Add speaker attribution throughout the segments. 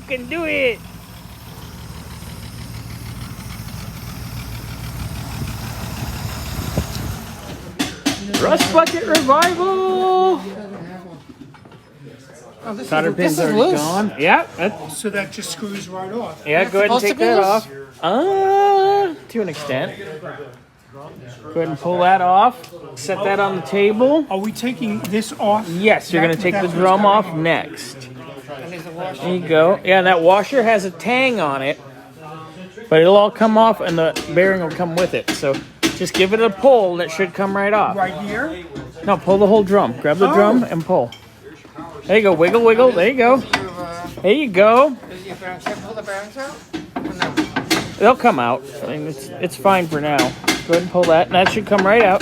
Speaker 1: can do it. Rust bucket revival.
Speaker 2: Oh, this
Speaker 1: Solder pins
Speaker 2: is
Speaker 1: are
Speaker 2: loose.
Speaker 1: gone. Yeah,
Speaker 3: So that just screws right off.
Speaker 1: yeah. Go ahead and
Speaker 2: supposed to
Speaker 1: take
Speaker 2: be
Speaker 1: that
Speaker 2: loose?
Speaker 1: off. To an extent. Go ahead and pull that off. Set that on the table.
Speaker 3: Are we taking this off?
Speaker 1: Yes, you're going to take the
Speaker 3: That's
Speaker 1: drum
Speaker 3: what's
Speaker 1: off next.
Speaker 2: And there's a washer.
Speaker 1: There you go. Yeah, that washer has a tang on it, but it'll all come off and the bearing will come with it. So just give it a pull and it should come right off.
Speaker 3: Right here?
Speaker 1: No, pull the whole drum. Grab the drum and pull. There you go. Wiggle, wiggle. There you go. There you go.
Speaker 2: Does your bearings pull the bearings out? Or no?
Speaker 1: They'll come out. I mean, it's fine for now. Go ahead and pull that, and that should come right out.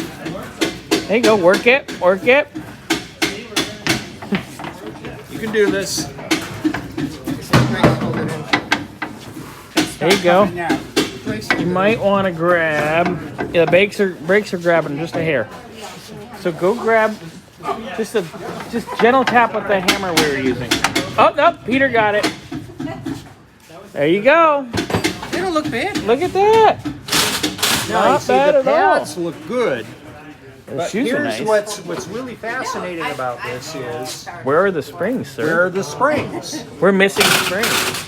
Speaker 1: There you go. Work it. Work it.
Speaker 4: You can do this.
Speaker 1: There you go.
Speaker 3: Now,
Speaker 1: You might want to grab. Yeah, the brakes are grabbing just a hair. So go grab just gentle tap with the hammer we were using. Oh no, Peter got it. There you go.
Speaker 2: They don't look bad.
Speaker 1: Look at that.
Speaker 4: Now,
Speaker 1: Not
Speaker 4: you see,
Speaker 1: bad
Speaker 4: the
Speaker 1: at all.
Speaker 4: pads look good.
Speaker 1: The
Speaker 4: But
Speaker 1: shoes are
Speaker 4: here's
Speaker 1: nice.
Speaker 4: what's really fascinating about this is
Speaker 1: Where are the springs, sir?
Speaker 4: where are the springs?
Speaker 1: We're missing springs.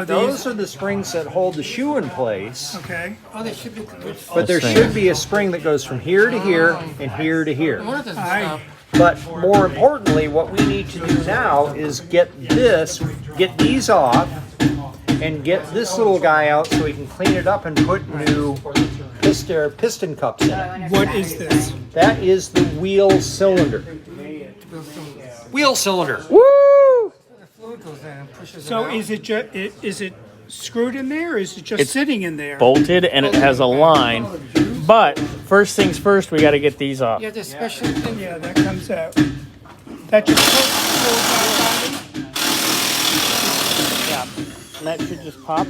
Speaker 4: Those are the springs that hold the shoe in place.
Speaker 3: okay.
Speaker 2: Oh, they should be good.
Speaker 4: But there
Speaker 1: Those
Speaker 4: should be a spring that goes from here to here and here to here.
Speaker 2: What doesn't
Speaker 3: Aye.
Speaker 2: stop?
Speaker 4: But more importantly, what we need to do now is get these off, and get this little guy out so we can clean it up and put new piston cups in it.
Speaker 3: What is this?
Speaker 4: That is the wheel cylinder. Wheel cylinder.
Speaker 1: Woo!
Speaker 2: The fluid goes in and pushes
Speaker 3: So
Speaker 2: it out.
Speaker 3: is it screwed in there, or is it just
Speaker 1: It's
Speaker 3: sitting in there?
Speaker 1: Bolted and it has a line. But first things first, we got to get these off.
Speaker 2: Yeah, there's special thing.
Speaker 3: Yeah, that comes out. That just pulls
Speaker 1: Yeah. And that should just pop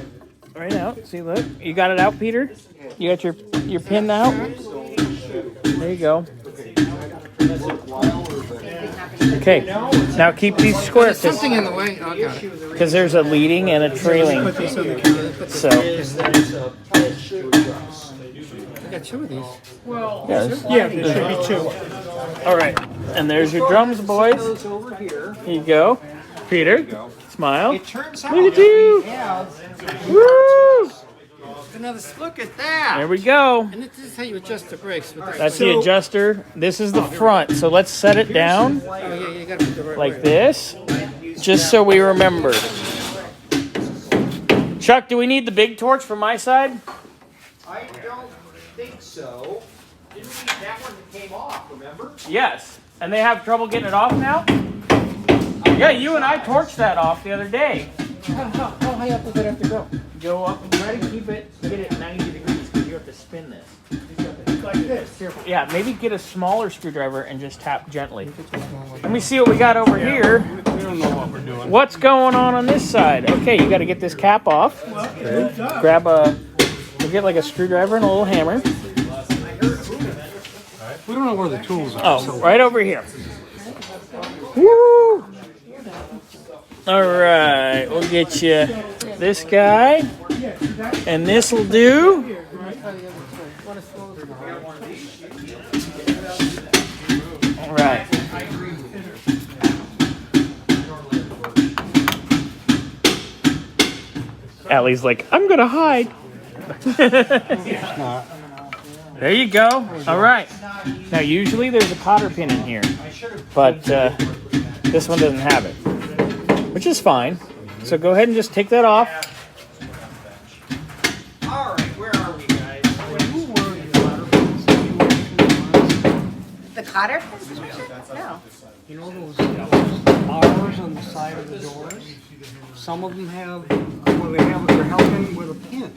Speaker 1: right out. See, look. You got it out, Peter? You got your pin out? There you go. Okay. Now keep these square
Speaker 2: There's something in the way. Oh, I got it.
Speaker 1: because there's a leading and a trailing.
Speaker 3: Put these on the counter.
Speaker 1: So
Speaker 2: I got two of these.
Speaker 1: yes.
Speaker 3: Yeah, there should be two.
Speaker 1: All right. And there's your drums, boys.
Speaker 4: Goes over here.
Speaker 1: Here you go. Peter, smile.
Speaker 4: It turns out
Speaker 1: Look at
Speaker 4: that
Speaker 1: you.
Speaker 4: we have
Speaker 1: Woo!
Speaker 2: Another
Speaker 4: look at that.
Speaker 1: There we go.
Speaker 2: And this is how you adjust the brakes. With the
Speaker 1: That's the adjuster. This is the front. So let's set it down
Speaker 2: oh, yeah, you got to put the right
Speaker 1: like
Speaker 2: way.
Speaker 1: this, just so we remember. Chuck, do we need the big torch from my side?
Speaker 4: I don't think so. Didn't we, that one that came off, remember?
Speaker 1: Yes. And they have trouble getting it off now? Yeah, you and I torched that off the other day.
Speaker 2: How high up does it have to go?
Speaker 1: Go up and try to keep it, get it 90 degrees because you have to spin this.
Speaker 3: Like this.
Speaker 1: Careful. Yeah, maybe get a smaller screwdriver and just tap gently. Let me see what we got over here.
Speaker 3: We don't know what we're doing.
Speaker 1: What's going on this side? Okay, you got to get this cap off. Grab we'll get like a screwdriver and a little hammer.
Speaker 3: We don't know where the tools are.
Speaker 1: Oh, right over here. Woo! All right, we'll get you this guy, and this will do. All right. Allie's like, I'm gonna hide. There you go. All right. Now, usually there's a cotter pin in here, but this one doesn't have it, which is fine. So go ahead and just take that off.
Speaker 4: All right, where are we, guys?
Speaker 5: The cotter? No.
Speaker 6: You know those bars on the side of the doors? Some of them have, well, they have it for helping with a pin.